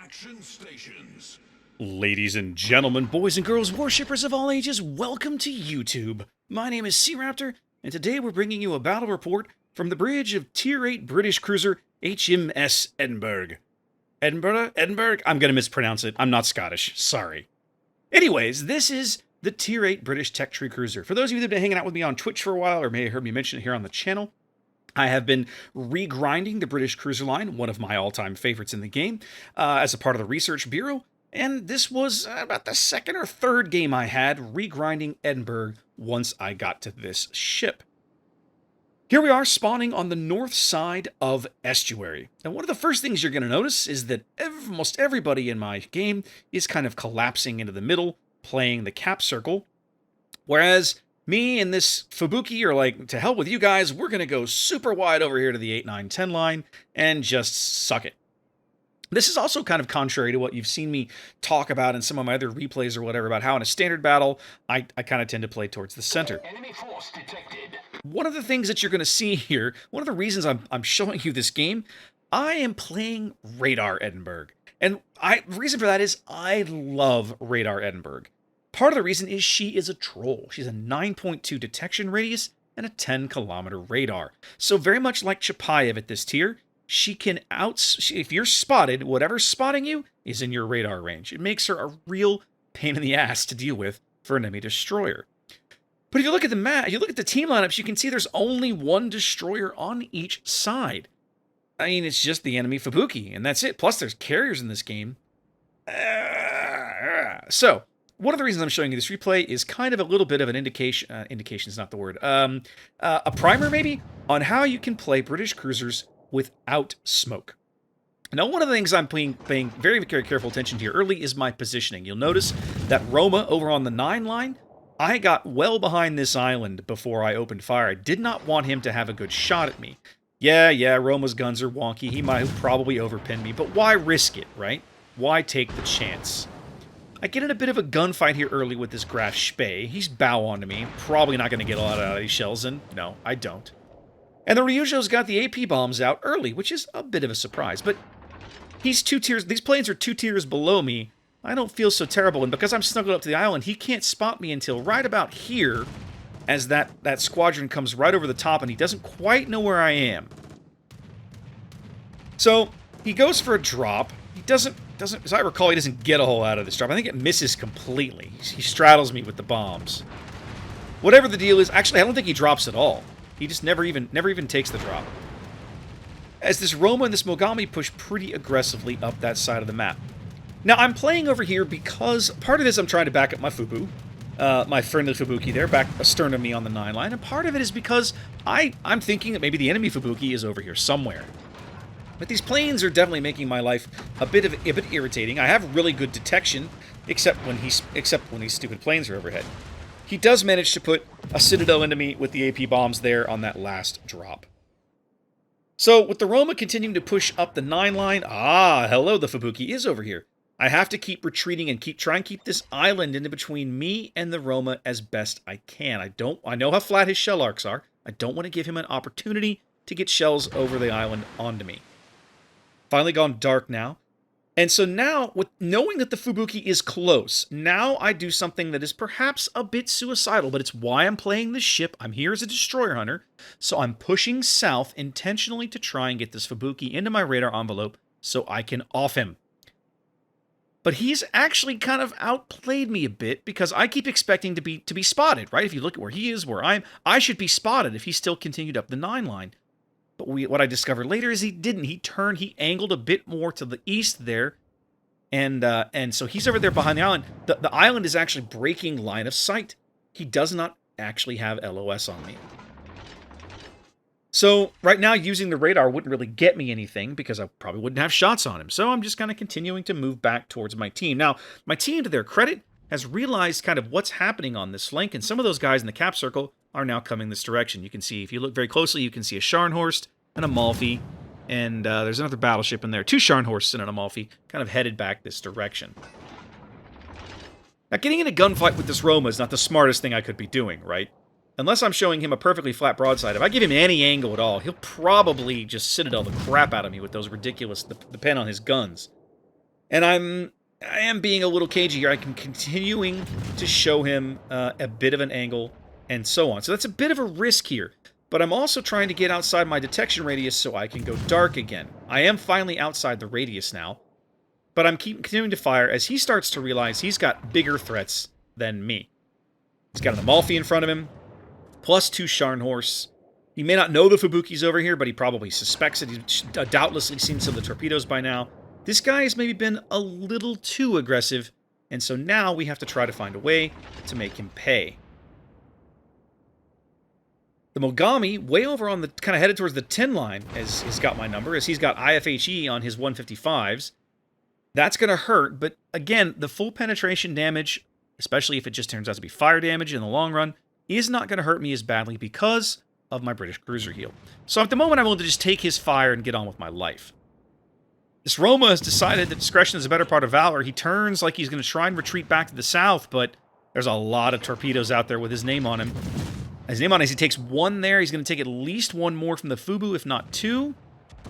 Action stations. Ladies and gentlemen, boys and girls, worshippers of all ages, welcome to YouTube. My name is SeaRaptor, and today we're bringing you a battle report from the bridge of Tier VIII British cruiser HMS Edinburgh. Edinburgh? Edinburgh? I'm gonna mispronounce it. I'm not Scottish. Sorry. Anyways, this is the Tier VIII British Tech Tree Cruiser. For those of you that have been hanging out with me on Twitch for a while, or may have heard me mention it here on the channel, I have been regrinding the British cruiser line, one of my all-time favorites in the game, as a part of the Research Bureau, and this was about the second or third game I had regrinding Edinburgh once I got to this ship. Here we are spawning on the north side of Estuary. Now, one of the first things you're going to notice is that almost everybody in my game is kind of collapsing into the middle, playing the cap circle, whereas me and this Fubuki are like, to hell with you guys, we're going to go super wide over here to the 8, 9, 10 line and just suck it. This is also kind of contrary to what you've seen me talk about in some of my other replays or whatever, about how in a standard battle, I kind of tend to play towards the center. Enemy force detected. One of the things that you're going to see here, one of the reasons I'm showing you this game, I am playing Radar Edinburgh. And the reason for that is I love Radar Edinburgh. Part of the reason is she is a troll. She's a 9.2 detection radius and a 10-kilometer radar. So very much like Chapayev at this tier, she can if you're spotted, whatever's spotting you is in your radar range. It makes her a real pain in the ass to deal with for an enemy destroyer. But if you look at the map, you look at the team lineups, you can see there's only one destroyer on each side. I mean, it's just the enemy Fubuki, and that's it. Plus, there's carriers in this game. So, one of the reasons I'm showing you this replay is kind of a little bit of an indication, indication is not the word, a primer maybe, on how you can play British cruisers without smoke. Now, one of the things I'm paying very, very careful attention to here early is my positioning. You'll notice that Roma over on the 9 line, I got well behind this island before I opened fire. I did not want him to have a good shot at me. Yeah, Roma's guns are wonky. He might probably overpin me, but why risk it, right? Why take the chance? I get in a bit of a gunfight here early with this Graf Spee. He's bow onto me. Probably not going to get a lot out of these shells, and no, I don't. And the Ryujo's got the AP bombs out early, which is a bit of a surprise, but he's 2 tiers. These planes are 2 tiers below me. I don't feel so terrible, and because I'm snuggled up to the island, he can't spot me until right about here, as that squadron comes right over the top, and he doesn't quite know where I am. So he goes for a drop. He doesn't, as I recall, he doesn't get a whole out of this drop. I think it misses completely. He straddles me with the bombs. Whatever the deal is, actually, I don't think he drops at all. He just never even takes the drop. As this Roma and this Mogami push pretty aggressively up that side of the map. Now, I'm playing over here because part of this I'm trying to back up my Fubu, my friendly Fubuki there, back astern of me on the 9 line, and part of it is because I'm thinking that maybe the enemy Fubuki is over here somewhere. But these planes are definitely making my life a bit irritating. I have really good detection, except when these stupid planes are overhead. He does manage to put a Citadel into me with the AP bombs there on that last drop. So, with the Roma continuing to push up the 9 line, hello, the Fubuki is over here. I have to keep retreating and try and keep this island in between me and the Roma as best I can. I know how flat his shell arcs are. I don't want to give him an opportunity to get shells over the island onto me. Finally gone dark now. And so now, with knowing that the Fubuki is close, now I do something that is perhaps a bit suicidal, but it's why I'm playing this ship. I'm here as a destroyer hunter, so I'm pushing south intentionally to try and get this Fubuki into my radar envelope so I can off him. But he's actually kind of outplayed me a bit because I keep expecting to be spotted, right? If you look at where he is, where I should be spotted if he still continued up the 9 line. But what I discovered later is he didn't. He angled a bit more to the east there, and so he's over there behind the island. The island is actually breaking line of sight. He does not actually have LOS on me. So right now, using the radar wouldn't really get me anything because I probably wouldn't have shots on him. So I'm just kind of continuing to move back towards my team. Now, my team, to their credit, has realized kind of what's happening on this flank, and some of those guys in the cap circle are now coming this direction. You can see, if you look very closely, you can see a Scharnhorst and a Malfi, and there's another battleship in there. 2 Scharnhorsts and an Amalfi kind of headed back this direction. Now, getting in a gunfight with this Roma is not the smartest thing I could be doing, right? Unless I'm showing him a perfectly flat broadside, if I give him any angle at all, he'll probably just Citadel the crap out of me with those ridiculous, depend on his guns. And I am being a little cagey here. I'm continuing to show him a bit of an angle and so on. So that's a bit of a risk here. But I'm also trying to get outside my detection radius so I can go dark again. I am finally outside the radius now. But I'm continuing to fire as he starts to realize he's got bigger threats than me. He's got an Amalfi in front of him, plus 2 Scharnhorst. He may not know the Fubuki's over here, but he probably suspects it. He's doubtlessly seen some of the torpedoes by now. This guy has maybe been a little too aggressive, and so now we have to try to find a way to make him pay. The Mogami, way over on the, kind of headed towards the 10 line, has got my number, as he's got IFHE on his 155s. That's going to hurt, but again, the full penetration damage, especially if it just turns out to be fire damage in the long run, is not going to hurt me as badly because of my British cruiser heal. So at the moment, I'm willing to just take his fire and get on with my life. This Roma has decided that discretion is a better part of valor. He turns like he's going to try and retreat back to the south, but there's a lot of torpedoes out there with his name on him. His name on it, he takes 1 there. He's going to take at least 1 more from the Fubu, if not 2.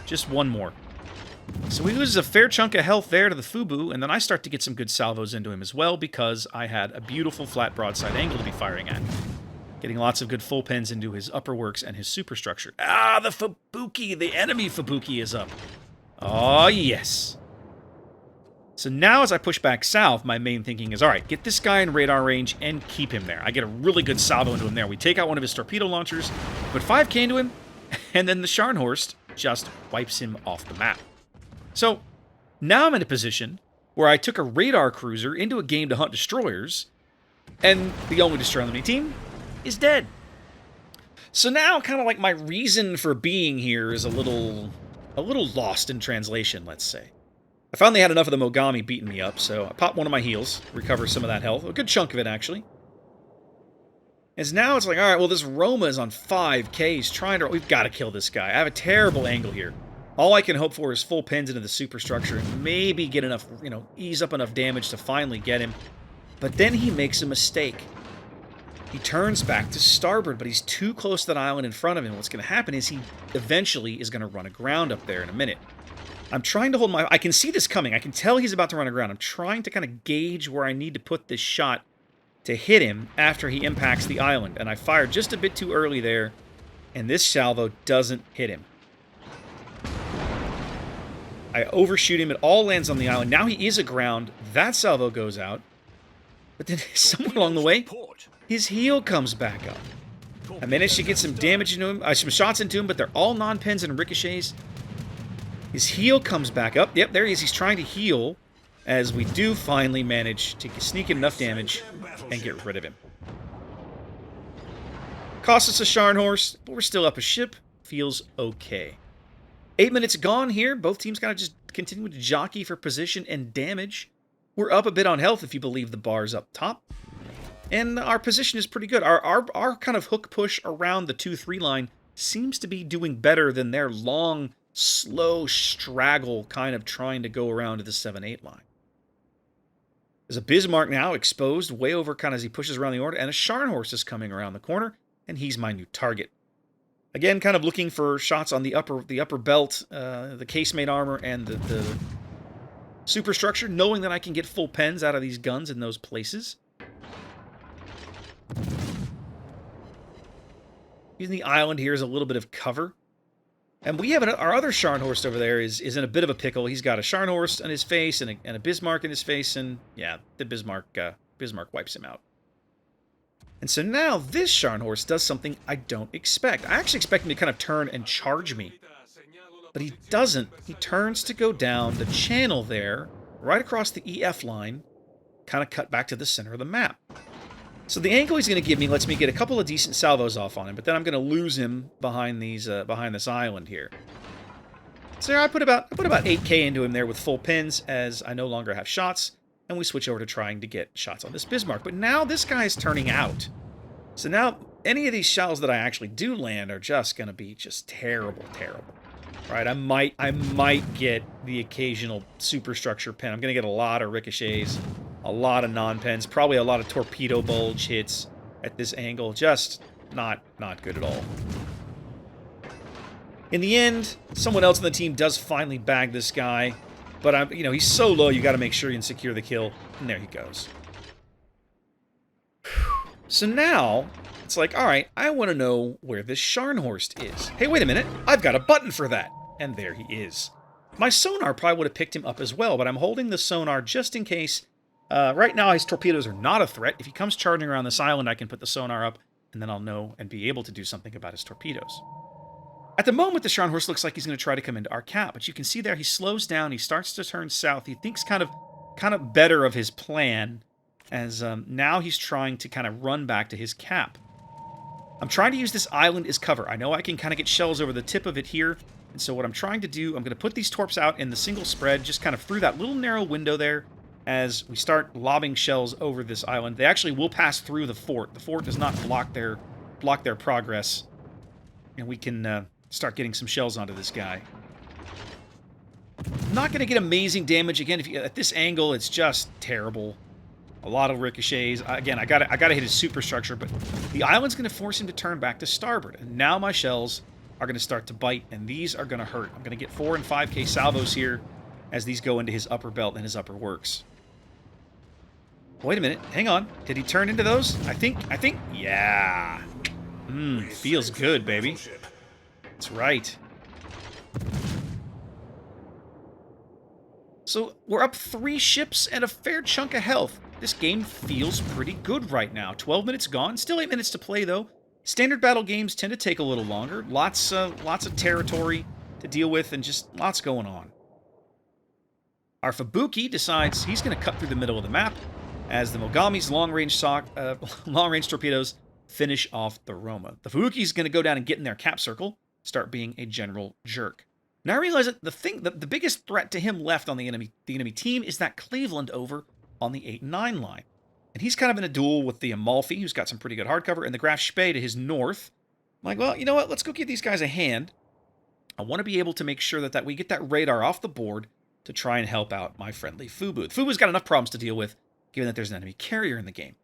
Just 1 more. So he loses a fair chunk of health there to the Fubu, and then I start to get some good salvos into him as well because I had a beautiful flat broadside angle to be firing at. Getting lots of good full pins into his upper works and his superstructure. Ah, the Fubuki, the enemy Fubuki is up. Oh, yes. So now as I push back south, my main thinking is, all right, get this guy in radar range and keep him there. I get a really good salvo into him there. We take out one of his torpedo launchers, put 5K into him, and then the Scharnhorst just wipes him off the map. So now I'm in a position where I took a radar cruiser into a game to hunt destroyers, and the only destroyer on the team is dead. So now kind of like my reason for being here is a little lost in translation, let's say. I finally had enough of the Mogami beating me up, so I popped one of my heals, recover some of that health, a good chunk of it actually. As now it's like, all right, well this Roma is on 5K, he's trying to, we've got to kill this guy. I have a terrible angle here. All I can hope for is full pins into the superstructure and maybe get enough, ease up enough damage to finally get him. But then he makes a mistake. He turns back to starboard, but he's too close to that island in front of him. What's going to happen is he eventually is going to run aground up there in a minute. I'm trying to hold my... I can see this coming. I can tell he's about to run aground. I'm trying to kind of gauge where I need to put this shot to hit him after he impacts the island. And I fired just a bit too early there, and this salvo doesn't hit him. I overshoot him. It all lands on the island. Now he is aground. That salvo goes out. But then somewhere along the way, his heel comes back up. I managed to get some damage into him, some shots into him, but they're all non-pins and ricochets. His heel comes back up. Yep, there he is. He's trying to heal as we do finally manage to sneak in enough damage and get rid of him. Cost us a Scharnhorst, but we're still up a ship. Feels okay. 8 minutes gone here. Both teams kind of just continue to jockey for position and damage. We're up a bit on health if you believe the bars up top. And our position is pretty good. Our kind of hook push around the 2-3 line seems to be doing better than their long, slow straggle kind of trying to go around to the 7-8 line. There's a Bismarck now exposed way over kind of as he pushes around the order, and a Scharnhorst is coming around the corner, and he's my new target. Again, kind of looking for shots on the upper belt, the casemate armor, and the superstructure, knowing that I can get full pens out of these guns in those places. Using the island here as a little bit of cover. And we have our other Scharnhorst over there is in a bit of a pickle. He's got a Scharnhorst on his face and a Bismarck in his face, and yeah, the Bismarck wipes him out. And so now this Scharnhorst does something I don't expect. I actually expect him to kind of turn and charge me. But he doesn't. He turns to go down the channel there, right across the EF line, kind of cut back to the center of the map. So the angle he's going to give me lets me get a couple of decent salvos off on him, but then I'm going to lose him behind this island here. So I put about 8K into him there with full pins, as I no longer have shots, and we switch over to trying to get shots on this Bismarck. But now this guy is turning out. So now any of these shells that I actually do land are just going to be just terrible, terrible. Right? I might get the occasional superstructure pin. I'm going to get a lot of ricochets, a lot of non-pens, probably a lot of torpedo bulge hits at this angle. Just not good at all. In the end, someone else on the team does finally bag this guy. But I'm, you know, he's so low, you got to make sure you can secure the kill. And there he goes. So now, it's like, all right, I want to know where this Scharnhorst is. Hey, wait a minute. I've got a button for that. And there he is. My sonar probably would have picked him up as well, but I'm holding the sonar just in case. Right now, his torpedoes are not a threat. If he comes charging around this island, I can put the sonar up, and then I'll know and be able to do something about his torpedoes. At the moment, the Scharnhorst looks like he's going to try to come into our cap, but you can see there he slows down, he starts to turn south. He thinks kind of better of his plan, as now he's trying to kind of run back to his cap. I'm trying to use this island as cover. I know I can kind of get shells over the tip of it here, and so what I'm trying to do, I'm going to put these torps out in the single spread, just kind of through that little narrow window there, as we start lobbing shells over this island. They actually will pass through the fort. The fort does not block their progress, and we can start getting some shells onto this guy. Not going to get amazing damage again. At this angle, it's just terrible. A lot of ricochets. Again, I gotta hit his superstructure, but the island's going to force him to turn back to starboard. And now my shells are going to start to bite, and these are going to hurt. I'm going to get 4 and 5K salvos here as these go into his upper belt and his upper works. Wait a minute. Hang on. Did he turn into those? I think. Yeah. Feels good, baby. That's right. So we're up 3 ships and a fair chunk of health. This game feels pretty good right now. 12 minutes gone. Still 8 minutes to play, though. Standard battle games tend to take a little longer. Lots of territory to deal with and just lots going on. Our Fubuki decides he's going to cut through the middle of the map as the Mogami's long-range torpedoes finish off the Roma. The Fubuki's going to go down and get in their cap circle, start being a general jerk. Now I realize that the biggest threat to him left on the enemy team is that Cleveland over on the 8-9 line. And he's kind of in a duel with the Amalfi, who's got some pretty good hardcover, and the Graf Spee to his north. I'm like, well, you know what? Let's go give these guys a hand. I want to be able to make sure that we get that radar off the board to try and help out my friendly Fubu. Fubu's got enough problems to deal with, given that there's an enemy carrier in the game.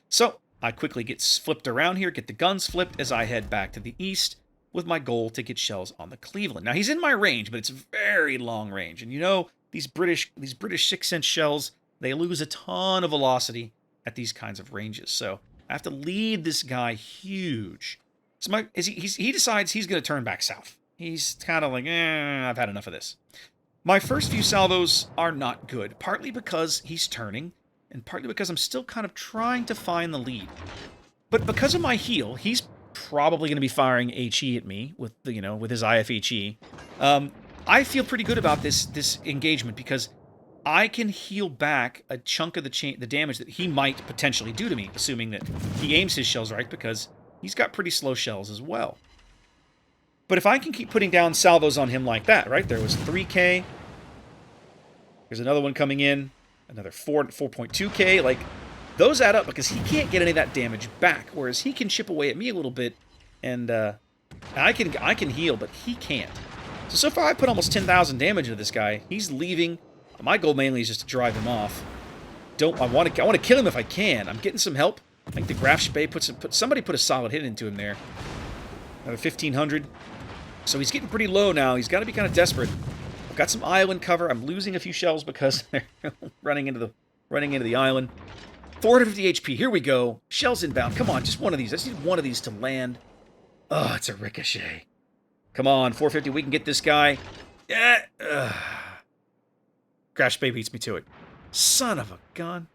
So I quickly get flipped around here, get the guns flipped as I head back to the east, with my goal to get shells on the Cleveland. Now, he's in my range, but it's very long range. And you know, these British 6-inch shells, they lose a ton of velocity at these kinds of ranges. So I have to lead this guy huge. So he decides he's going to turn back south. He's kind of like, I've had enough of this. My first few salvos are not good, partly because he's turning, and partly because I'm still kind of trying to find the lead. But because of my heal, he's probably going to be firing HE at me with his IFHE. I feel pretty good about this engagement because I can heal back a chunk of the damage that he might potentially do to me, assuming that he aims his shells right, because he's got pretty slow shells as well. But if I can keep putting down salvos on him like that, right? There was 3K. There's another one coming in, another 4.2K. Like, those add up because he can't get any of that damage back, whereas he can chip away at me a little bit, and I can heal, but he can't. So far I put almost 10,000 damage into this guy. He's leaving. My goal mainly is just to drive him off. I want to kill him if I can. I'm getting some help. I think the Graf Spee somebody put a solid hit into him there. Another 1,500. So he's getting pretty low now. He's got to be kind of desperate. I've got some island cover. I'm losing a few shells because they're running into the island. 450 HP. Here we go. Shells inbound. Come on, just one of these. I just need one of these to land. Oh, it's a ricochet. Come on, 450. We can get this guy. Yeah. Graf Spee beats me to it. Son of a gun.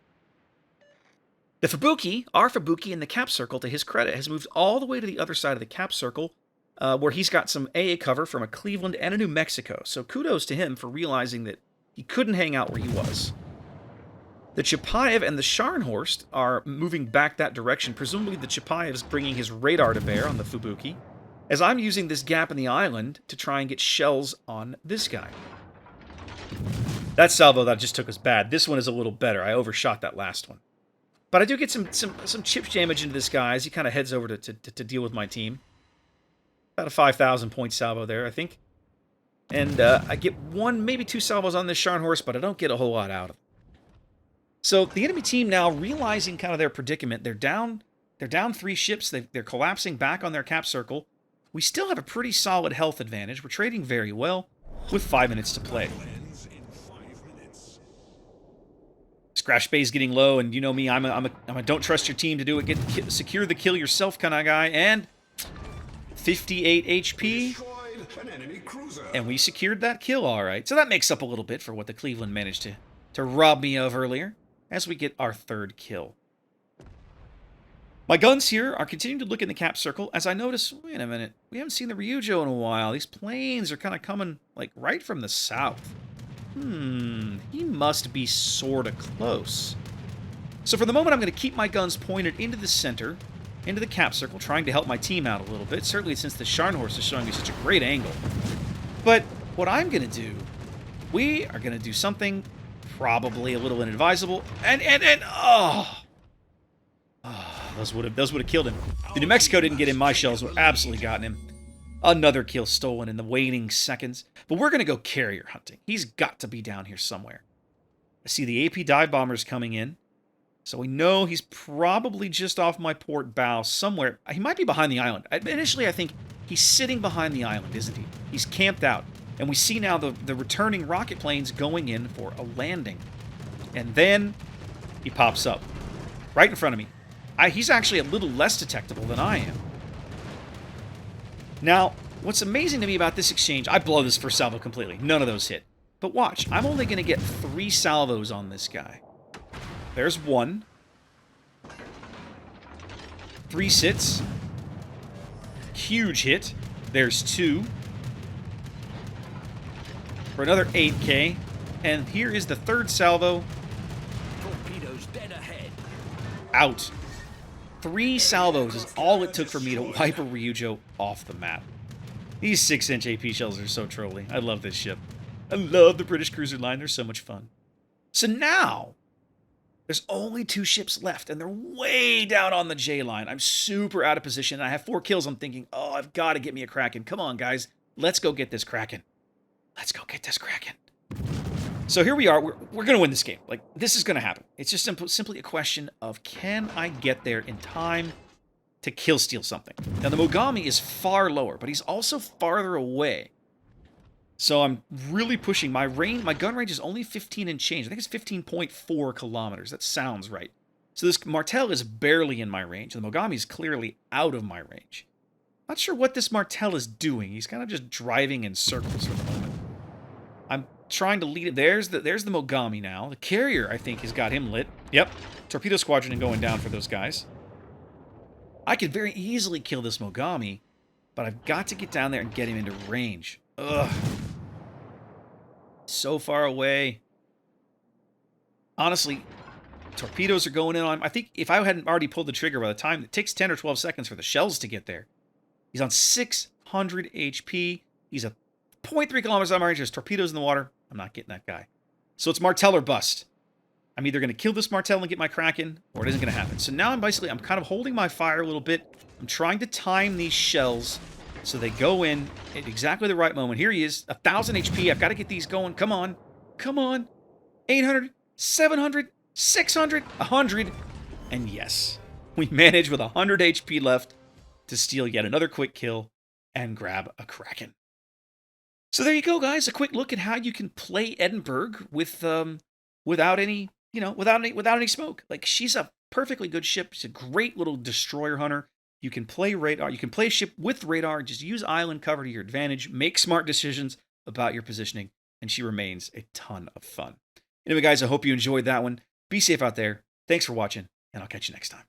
The Fubuki, our Fubuki in the cap circle, to his credit, has moved all the way to the other side of the cap circle, where he's got some AA cover from a Cleveland and a New Mexico. So kudos to him for realizing that he couldn't hang out where he was. The Chapayev and the Scharnhorst are moving back that direction. Presumably the Chapayev's bringing his radar to bear on the Fubuki, as I'm using this gap in the island to try and get shells on this guy. That salvo that I just took was bad. This one is a little better. I overshot that last one. But I do get some chip damage into this guy as he kind of heads over to deal with my team. About a 5,000 point salvo there, I think. And I get 1, maybe 2 salvos on this Scharnhorst, but I don't get a whole lot out of it. So the enemy team now, realizing kind of their predicament, they're down 3 ships. They're collapsing back on their cap circle. We still have a pretty solid health advantage. We're trading very well with 5 minutes to play. Scratch bay's getting low, and you know me, I'm a don't trust your team to do it. Secure the kill yourself kind of guy, and 58 HP. An enemy cruiser. And we secured that kill, all right. So that makes up a little bit for what the Cleveland managed to rob me of earlier, as we get our third kill. My guns here are continuing to look in the cap circle as I notice, wait a minute, we haven't seen the Ryujo in a while. These planes are kind of coming, like, right from the south. He must be sort of close. So for the moment, I'm going to keep my guns pointed into the center, into the cap circle, trying to help my team out a little bit, certainly since the Scharnhorst is showing me such a great angle. But what I'm going to do, we are going to do something probably a little inadvisable, and those would have killed him. The New Mexico didn't get him. My shells would have absolutely gotten him. Another kill stolen in the waning seconds. But we're going to go carrier hunting. He's got to be down here somewhere. I see the AP dive bombers coming in. So we know he's probably just off my port bow somewhere. He might be behind the island. Initially, I think he's sitting behind the island, isn't he? He's camped out. And we see now the returning rocket planes going in for a landing. And then he pops up right in front of me. He's actually a little less detectable than I am. Now, what's amazing to me about this exchange, I blow this first salvo completely. None of those hit. But watch, I'm only going to get 3 salvos on this guy. There's 1. 3 sits. Huge hit. There's 2. For another 8K. And here is the 3rd salvo. Torpedoes dead ahead. Out. 3 salvos is all it took for me to wipe a Ryujo off the map. These 6-inch AP shells are so trolly. I love this ship. I love the British cruiser line. They're so much fun. So now, there's only 2 ships left, and they're way down on the J line. I'm super out of position. I have 4 kills. I'm thinking, oh, I've got to get me a Kraken. Come on, guys. Let's go get this Kraken. Let's go get this Kraken. So here we are. We're going to win this game. Like, this is going to happen. It's just simply a question of, can I get there in time to kill steal something? Now, the Mogami is far lower, but he's also farther away. So I'm really pushing. My gun range is only 15 and change. I think it's 15.4 kilometers. That sounds right. So this Martel is barely in my range. The Mogami is clearly out of my range. Not sure what this Martel is doing. He's kind of just driving in circles for the moment. I'm trying to lead it. There's the Mogami now. The carrier, I think, has got him lit. Yep. Torpedo squadron and going down for those guys. I could very easily kill this Mogami, but I've got to get down there and get him into range. Ugh. So far away. Honestly, torpedoes are going in on him. I think if I hadn't already pulled the trigger by the time, it takes 10 or 12 seconds for the shells to get there. He's on 600 HP. He's a 0.3 kilometers out of my range. There's torpedoes in the water. I'm not getting that guy. So it's Martel or bust. I'm either going to kill this Martel and get my Kraken, or it isn't going to happen. So now I'm kind of holding my fire a little bit. I'm trying to time these shells so they go in at exactly the right moment. Here he is, 1,000 HP. I've got to get these going. Come on. Come on. 800, 700, 600, 100. And yes, we managed with 100 HP left to steal yet another quick kill and grab a Kraken. So there you go, guys. A quick look at how you can play Edinburgh with without any smoke. Like, she's a perfectly good ship. She's a great little destroyer hunter. You can play radar. You can play a ship with radar. Just use island cover to your advantage. Make smart decisions about your positioning, and she remains a ton of fun. Anyway, guys, I hope you enjoyed that one. Be safe out there. Thanks for watching, and I'll catch you next time.